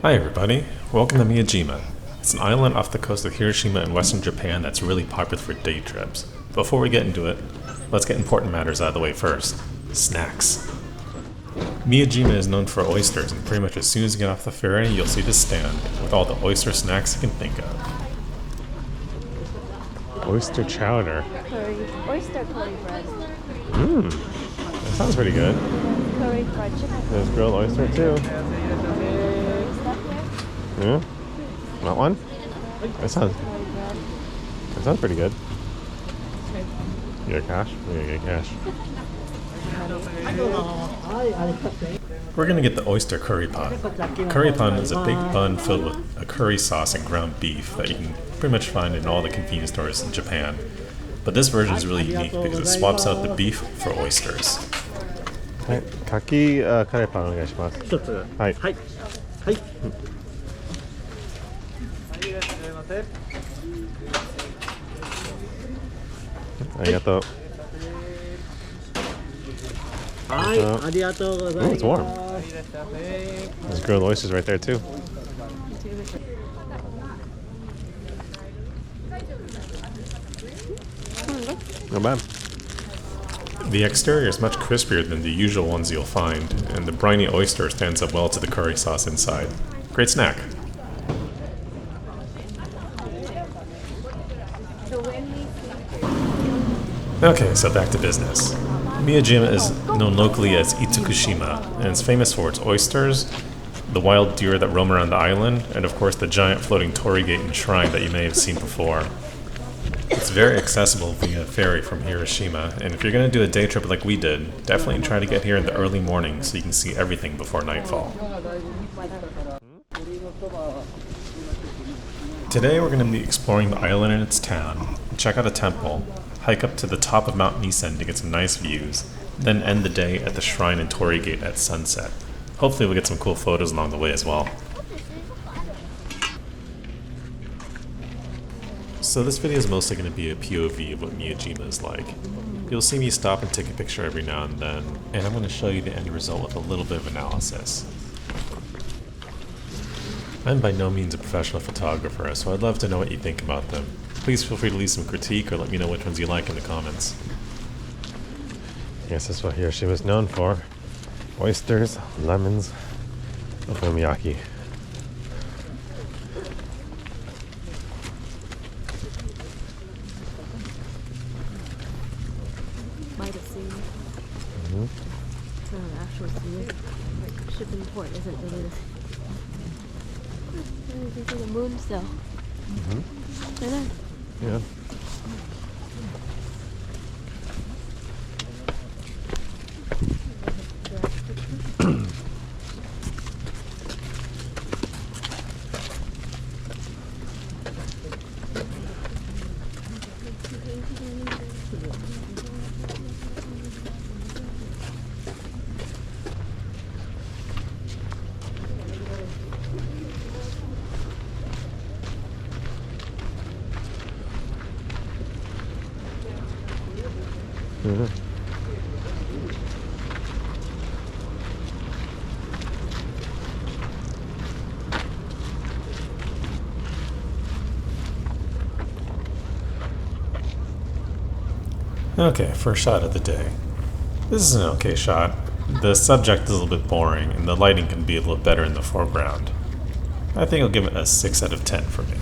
Hi everybody, welcome to Miyajima. It's an island off the coast of Hiroshima in western Japan that's really popular for day trips. Before we get into it, let's get important matters out of the way first. Snacks. Miyajima is known for oysters, and pretty much as soon as you get off the ferry, you'll see this stand with all the oyster snacks you can think of. Oyster chowder. Oyster curry bread. That sounds pretty good. Curry fried chicken. There's grilled oyster too. Yeah? That one? That sounds pretty good. You got cash? Yeah, you got cash. We're gonna get the oyster curry pan. Curry pan is a big bun filled with a curry sauce and ground beef that you can pretty much find in all the convenience stores in Japan. But this version is really unique because it swaps out the beef for oysters. Hi, kaki curry pan お願いします。はい。はい。はい。ありがとう。はい、ありがとうございます。It's warm. There's grilled oysters right there too. Not bad. The exterior is much crispier than the usual ones you'll find, and the briny oyster stands up well to the curry sauce inside. Great snack. Okay, so back to business. Miyajima is known locally as Itsukushima, and it's famous for its oysters, the wild deer that roam around the island, and of course the giant floating torii gate and shrine that you may have seen before. It's very accessible via ferry from Hiroshima, and if you're going to do a day trip like we did, definitely try to get here in the early morning so you can see everything before nightfall. Today we're going to be exploring the island and its town, check out a temple, hike up to the top of Mount Nisen to get some nice views, then end the day at the shrine and torii gate at sunset. Hopefully we'll get some cool photos along the way as well. So this video is mostly going to be a POV of what Miyajima is like. You'll see me stop and take a picture every now and then, and I'm going to show you the end result with a little bit of analysis. I'm by no means a professional photographer, so I'd love to know what you think about them. Please feel free to leave some critique or let me know which ones you like in the comments. I guess that's what Hiroshima is known for. Oysters, lemons, okonomiyaki. Might have seen. It's not an actual sea. Like shipping port isn't really you can see the moon still. Right there. Yeah. Okay, first shot of the day. This is an okay shot. The subject is a little bit boring, and the lighting can be a little better in the foreground. I think I'll give it a 6 out of 10 for me.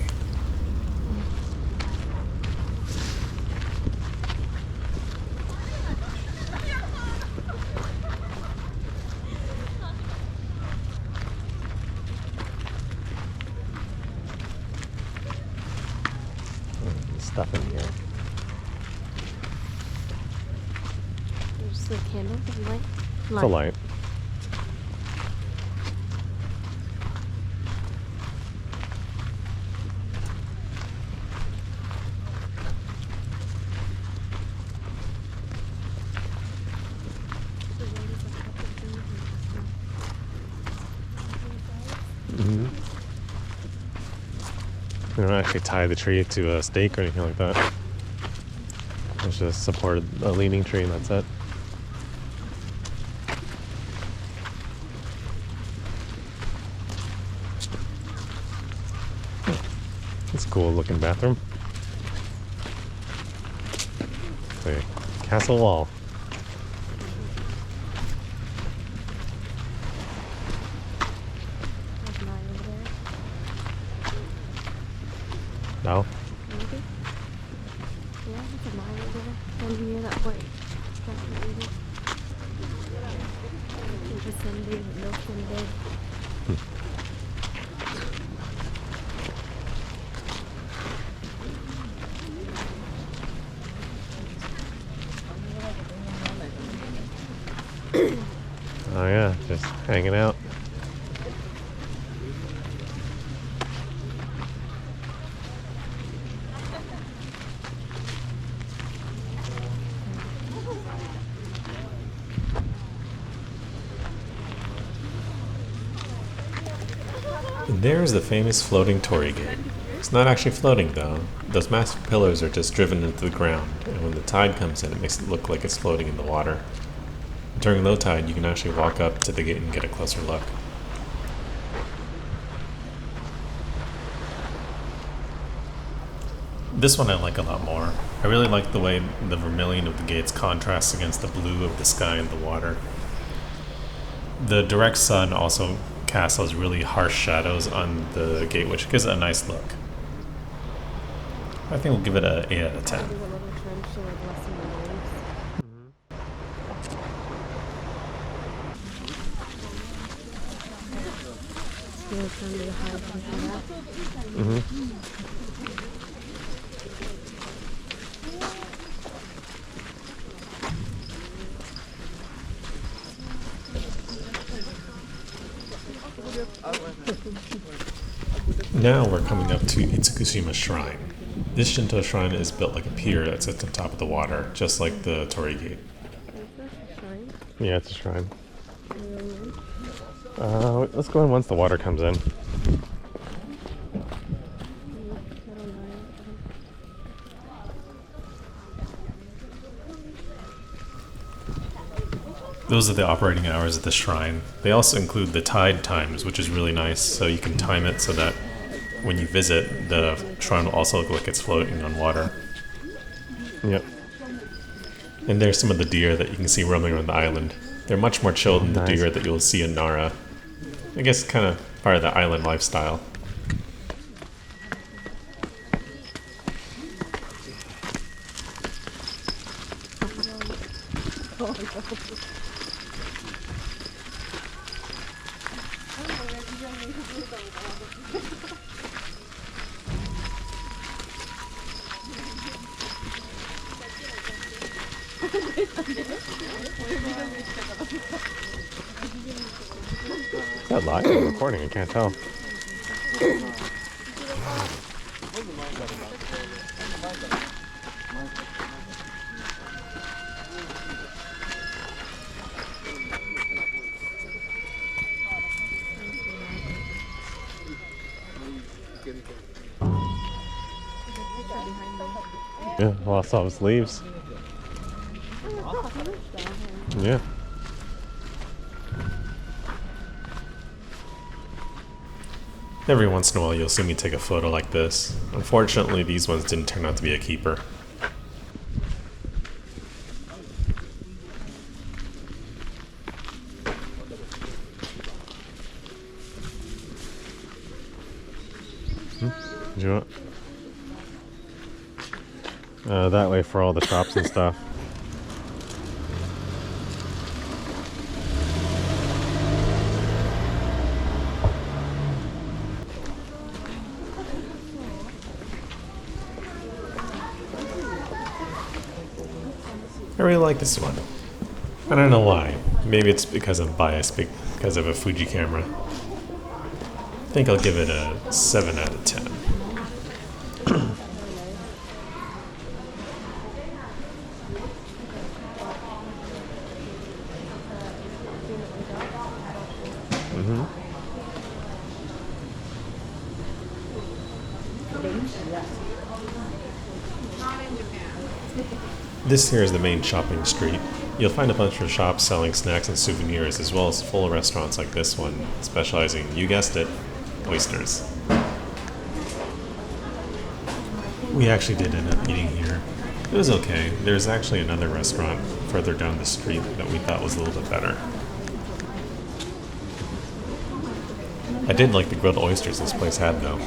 Stuff in here. There's a candle. Is it light? It's a light. We don't actually tie the tree to a stake or anything like that. It's just supported a leaning tree and that's it. It's a cool looking bathroom. The castle wall. There's mine over there. No? Maybe? Yeah, that's a mine over there. Down near that point. That's what it is. There's a Sunday, no Sunday. Oh yeah, just hanging out. And there's the famous floating torii gate. It's not actually floating though. Those massive pillars are just driven into the ground, and when the tide comes in, it makes it look like it's floating in the water. During low tide, you can actually walk up to the gate and get a closer look. This one I like a lot more. I really like the way the vermilion of the gates contrasts against the blue of the sky and the water. The direct sun also casts those really harsh shadows on the gate, which gives it a nice look. I think we'll give it an 8 out of 10. There's a little trench so like less than the waves. You know, trying to hide from that. Now we're coming up to Itsukushima Shrine. This Shinto shrine is built like a pier that sits on top of the water, just like the torii gate. Is this a shrine? Yeah, it's a shrine. Are you going in? Let's go in once the water comes in. I don't know. Those are the operating hours at the shrine. They also include the tide times, which is really nice, so you can time it so that when you visit, the shrine will also look like it's floating on water. Yep. And there's some of the deer that you can see roaming around the island. They're much more chill than the deer that you'll see in Nara. I guess kind of part of the island lifestyle. Is that live or recording? I can't tell. Yeah, well, I saw his leaves. Yeah. Every once in a while you'll see me take a photo like this. Unfortunately, these ones didn't turn out to be a keeper. Do you want? That way for all the shops and stuff. I really like this one. I don't know why. Maybe it's because I'm biased because of a Fuji camera. I think I'll give it a 7 out of 10. This here is the main shopping street. You'll find a bunch of shops selling snacks and souvenirs, as well as full restaurants like this one, specializing, you guessed it, oysters. We actually did end up eating here. It was okay. There's actually another restaurant further down the street that we thought was a little bit better. I did like the grilled oysters this place had, though.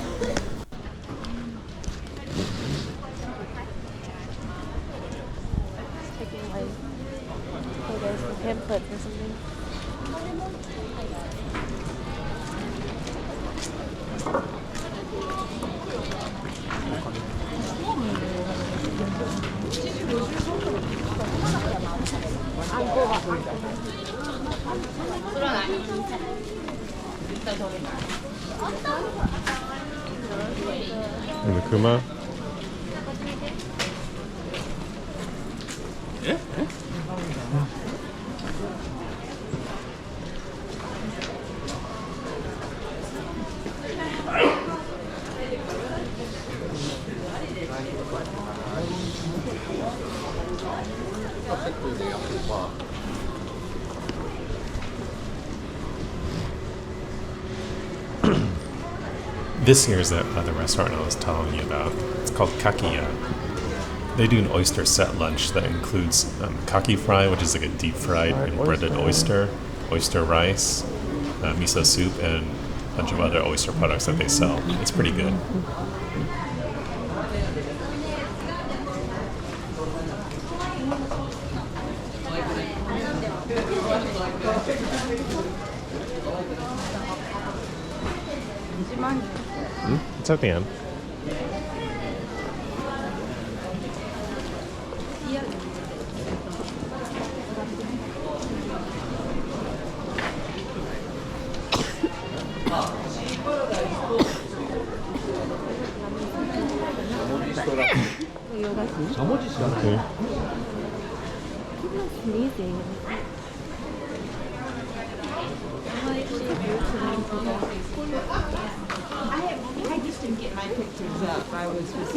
Taking like photos for pamphlets or something. And the kuma. This here is that other restaurant I was telling you about. It's called Kakiya. They do an oyster set lunch that includes kaki fry, which is like a deep fried and breaded oyster rice, miso soup, and a bunch of other oyster products that they sell. It's pretty good. It's at the end. Okay. Sneezing. I just didn't get my pictures up. I was just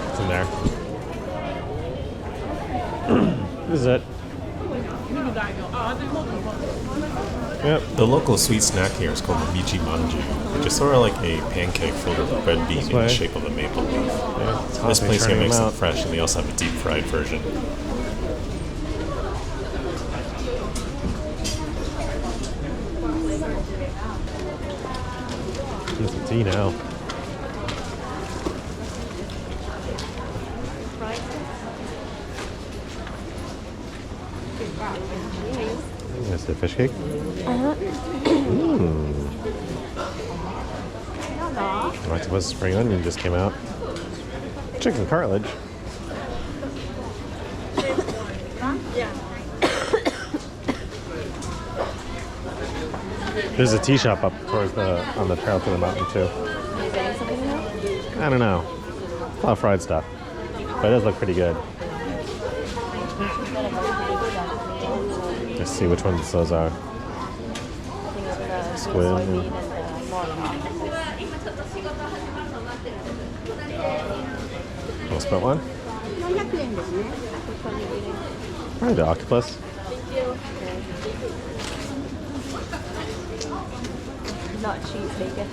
It's in there. This is it. Yep. The local sweet snack here is called the Mijimanju, which is sort of like a pancake filled with a bread bean in the shape of a maple leaf. Yeah, This place here makes them fresh, and they also have a deep fried version. Get some tea now. That's the fish cake. Octopus spring onion just came out. Chicken cartilage. There's a tea shop up towards on the trail to the mountain too. Are you getting something now? I don't know. A lot of fried stuff, but it does look pretty good. Let's see which ones those are. Squid. We'll split one. Probably the octopus. Not cheese bacon.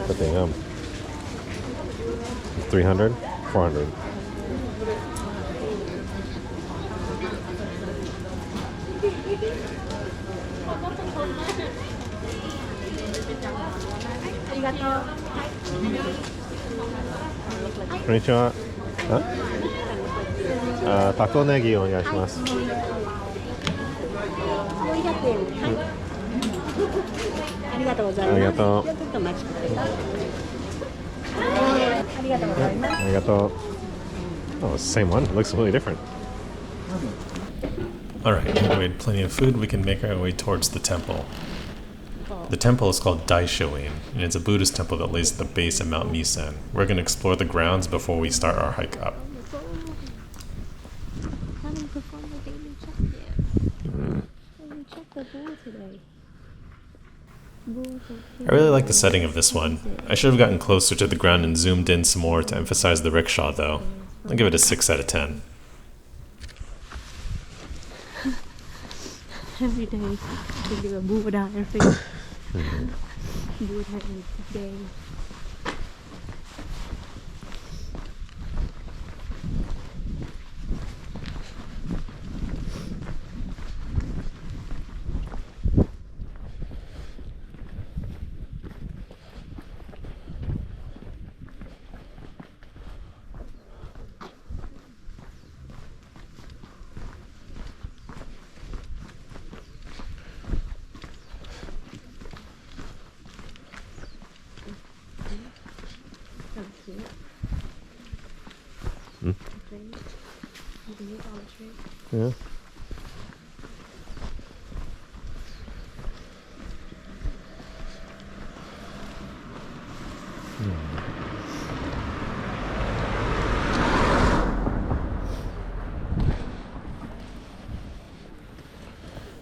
But they 300, 400. Konnichiwa. Huh? タコネギお願いします。400円。はい。ありがとうございます。ありがとう。ちょっとお待ちください。Arigato. Oh, it's the same one. It looks completely different. Alright, now we had plenty of food, we can make our way towards the temple. The temple is called Daishoin, and it's a Buddhist temple that lays at the base of Mount Misen. We're going to explore the grounds before we start our hike up. Haven't performed the daily check yet. Daily check the bull today. I really like the setting of this one. I should have gotten closer to the ground and zoomed in some more to emphasize the rickshaw though. I'll give it a 6 out of 10. Every day, they do a Buddha every Buddha every day. Yeah.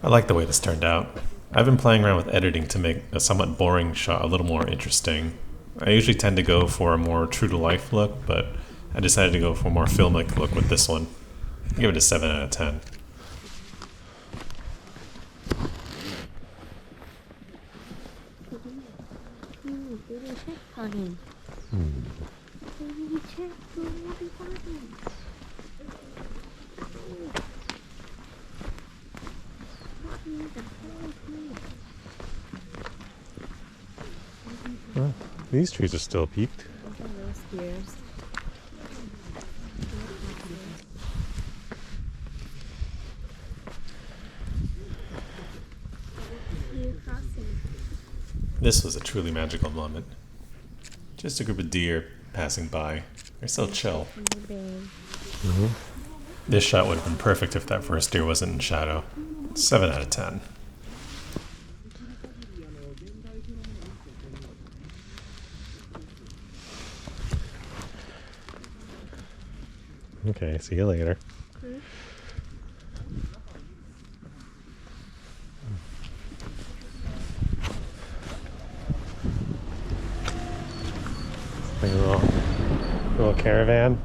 I like the way this turned out. I've been playing around with editing to make a somewhat boring shot a little more interesting. I usually tend to go for a more true-to-life look, but I decided to go for a more filmic look with this one. I'll give it a 7 out of 10. Daily check time. Daily check, so we'll be fine. Well, these trees are still peaked. Those gears. This was a truly magical moment. Just a group of deer passing by. They're so chill. This shot would have been perfect if that first deer wasn't in shadow. 7 out of 10. Okay, see you later. Like a little caravan.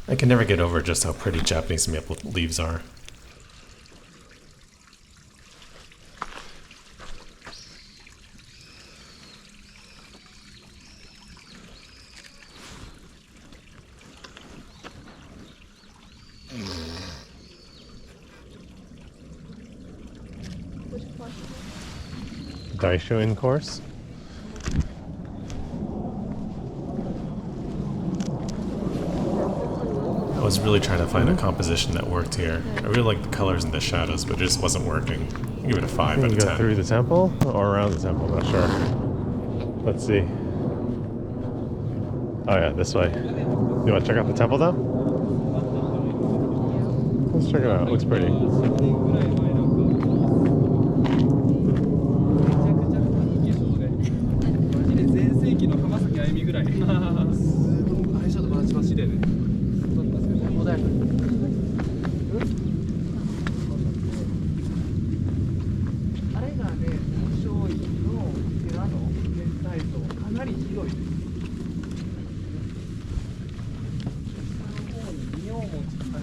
I can never get over just how pretty Japanese maple leaves are. Daishoin course. I was really trying to find a composition that worked here. I really liked the colors and the shadows, but it just wasn't working. I'll give it a 5 You out can of go 10. through the temple or around the temple, I'm not sure. Let's see. Oh yeah, this way. You want to check out the temple now? Let's check it out. It looks pretty. ああ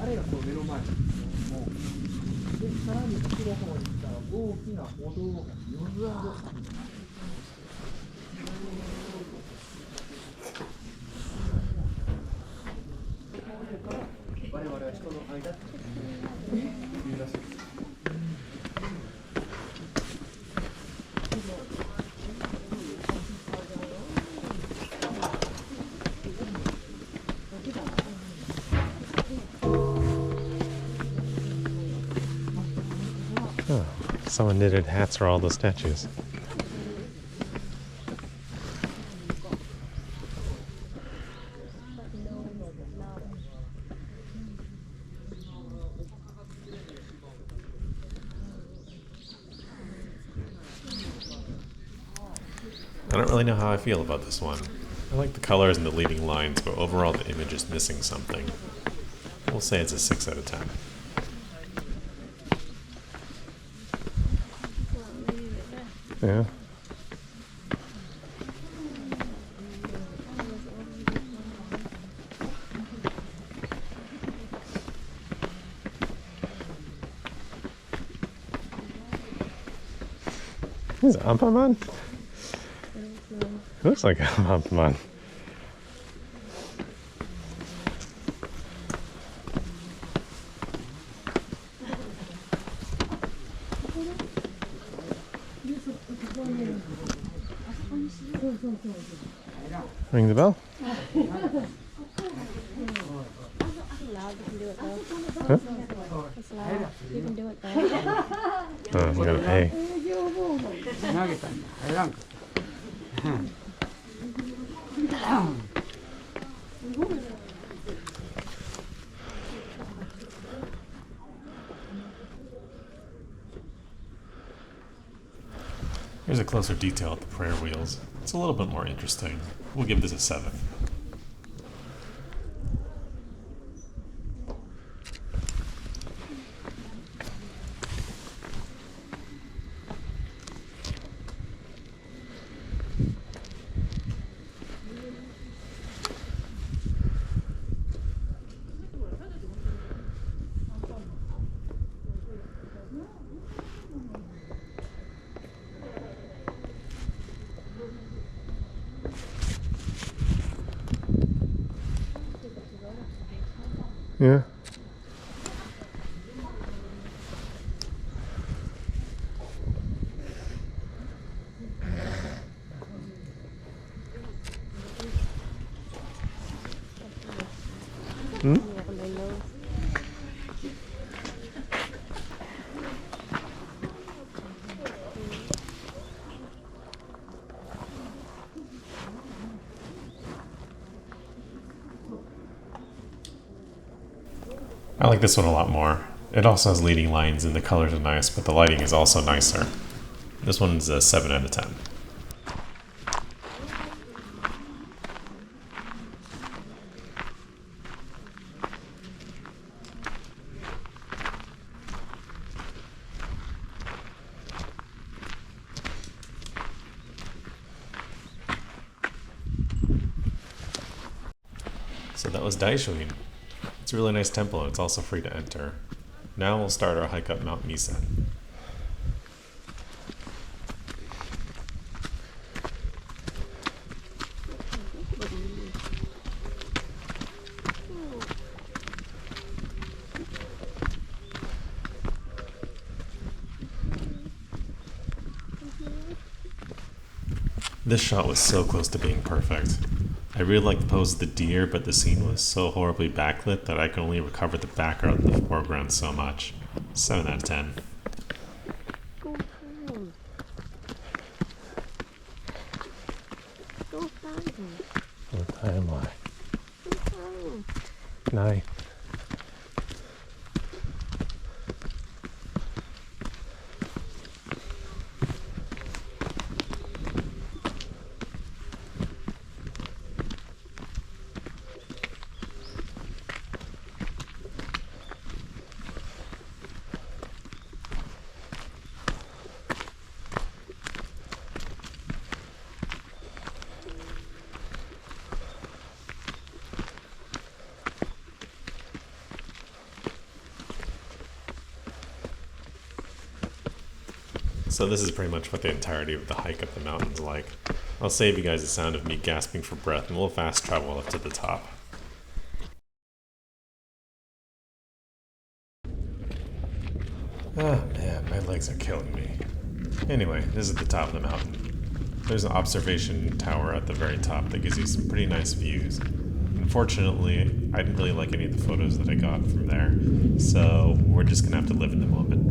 れがこう目の前にもうでさらに後ろ方に行ったら大きなお堂がうわ我々は人の間っていうらしいです。Oh, someone knitted hats for all the statues. I don't really know how I feel about this one. I like the colors and the leading lines, but overall the image is missing something. We'll say it's a 6 out of 10. Yeah. Is it Ampaman? It looks like Ampaman. Ring the bell? Loud, you can do it though. Huh? It's loud. You can do it though. Oh, I'm gonna pay. 投げたんだ入らんかった Here's a closer detail at the prayer wheels. It's a little bit more interesting. We'll give this a 7. Yeah. Hmm? You have a nose. I like this one a lot more. It also has leading lines and the colors are nice, but the lighting is also nicer. This one's a 7 out of 10. So that was Daishoin. It's a really nice temple and it's also free to enter. Now we'll start our hike up Mount Misen. This shot was so close to being perfect. I really liked the pose of the deer, but the scene was so horribly backlit that I could only recover the background and the foreground so much. 7 out of 10. Go time. Go time. What time am I? Go time. 9. So this is pretty much what the entirety of the hike up the mountain's like. I'll save you guys the sound of me gasping for breath, and we'll fast travel up to the top. Oh man, my legs are killing me. Anyway, this is the top of the mountain. There's an observation tower at the very top that gives you some pretty nice views. Unfortunately, I didn't really like any of the photos that I got from there, so we're just gonna have to live in the moment.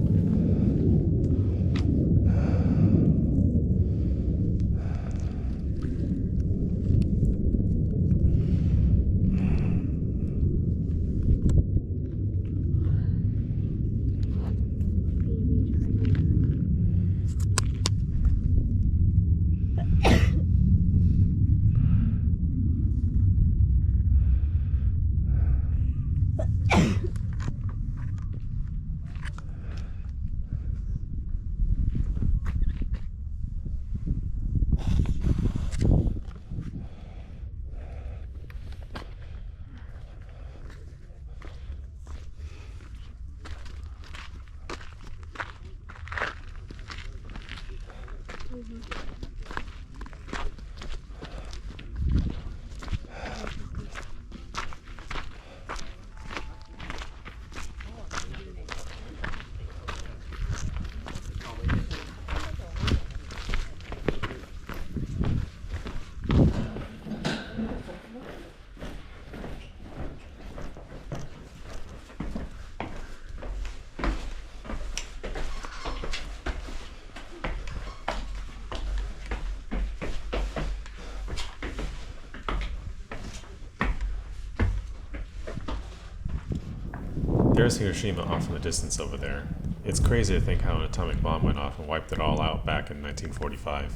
There's Hiroshima off in the distance over there. It's crazy to think how an atomic bomb went off and wiped it all out back in 1945.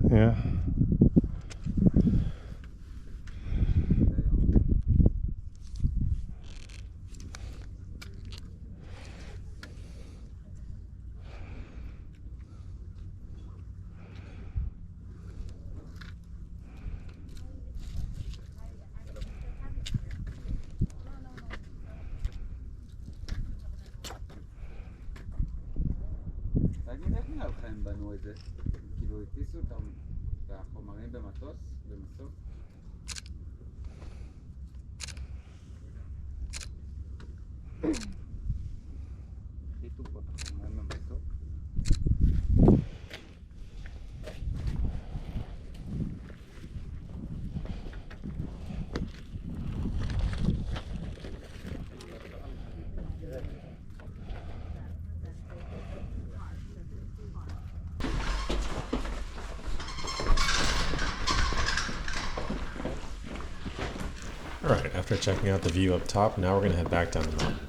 Yeah. תגיד, איך נראה לך הם בנו את זה? כאילו הטיסו אותם, את החומרים במטוס, במסוק? החליטו פה את החומרים במסוק? Alright, after checking out the view up top, now we're going to head back down the mountain.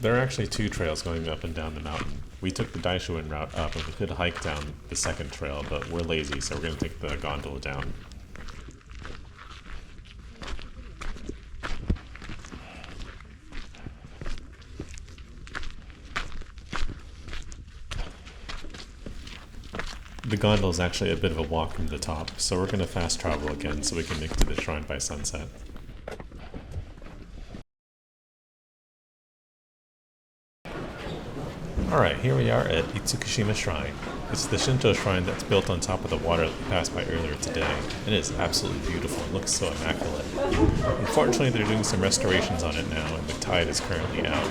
There are actually two trails going up and down the mountain. We took the Daishuin route up and we could hike down the second trail, but we're lazy, so we're going to take the gondola down. The gondola is actually a bit of a walk from the top, so we're going to fast travel again so we can make it to the shrine by sunset. Alright, here we are at Itsukushima Shrine. It's the Shinto shrine that's built on top of the water that we passed by earlier today. It is absolutely beautiful. It looks so immaculate. Unfortunately, they're doing some restorations on it now, and the tide is currently out.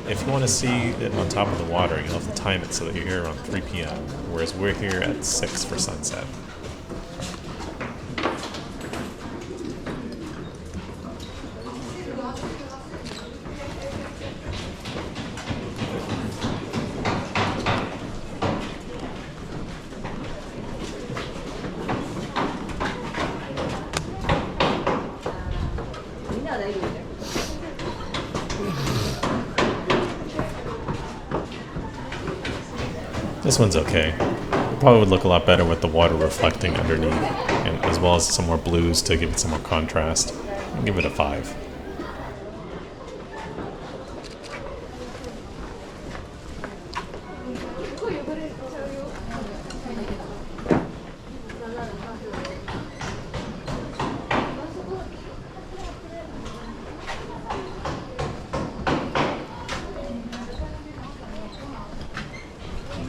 If you want to see it on top of the water, you'll have to time it so that you're here around 3 p.m., whereas we're here at 6 for sunset. This one's okay. It probably would look a lot better with the water reflecting underneath, and as well as some more blues to give it some more contrast. I'll give it a 5.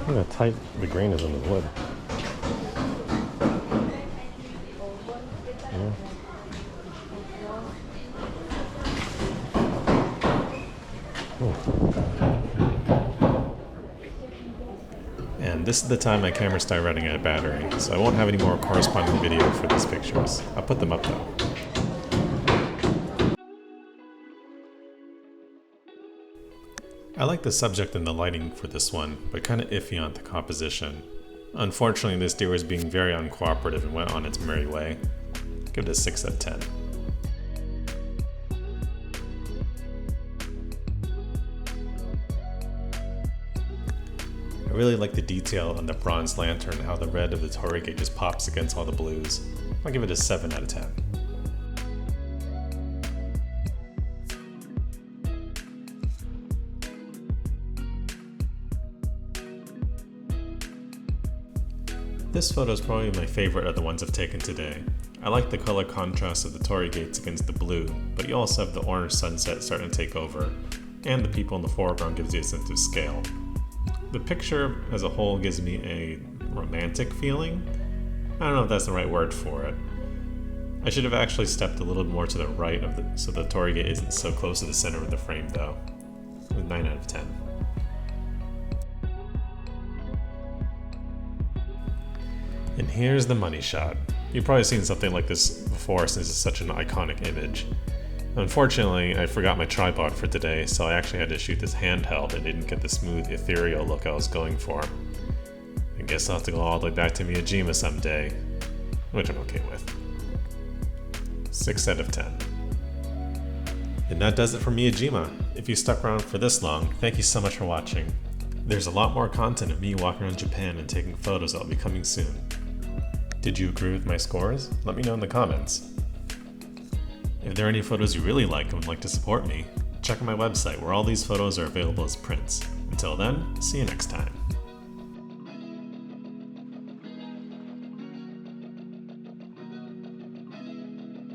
Look how tight the grain is on the wood. Yeah. And this is the time my camera started running out of battery, so I won't have any more corresponding video for these pictures. I'll put them up though. I like the subject and the lighting for this one, but kind of iffy on the composition. Unfortunately, this deer was being very uncooperative and went on its merry way. Give it a 6 out of 10. I really like the detail on the bronze lantern and how the red of the torii just pops against all the blues. I'll give it a 7 out of 10. This photo is probably my favorite of the ones I've taken today. I like the color contrast of the torii gates against the blue, but you also have the orange sunset starting to take over, and the people in the foreground gives you a sense of scale. The picture as a whole gives me a romantic feeling. I don't know if that's the right word for it. I should have actually stepped a little more to the right of so the torii gate isn't so close to the center of the frame though. 9 out of 10. And here's the money shot. You've probably seen something like this before since it's such an iconic image. Unfortunately, I forgot my tripod for today, so I actually had to shoot this handheld and didn't get the smooth, ethereal look I was going for. I guess I'll have to go all the way back to Miyajima someday, which I'm okay with. 6 out of 10. And that does it for Miyajima. If you stuck around for this long, thank you so much for watching. There's a lot more content of me walking around Japan and taking photos that will be coming soon. Did you agree with my scores? Let me know in the comments. If there are any photos you really like and would like to support me, check out my website where all these photos are available as prints. Until then, see you next time.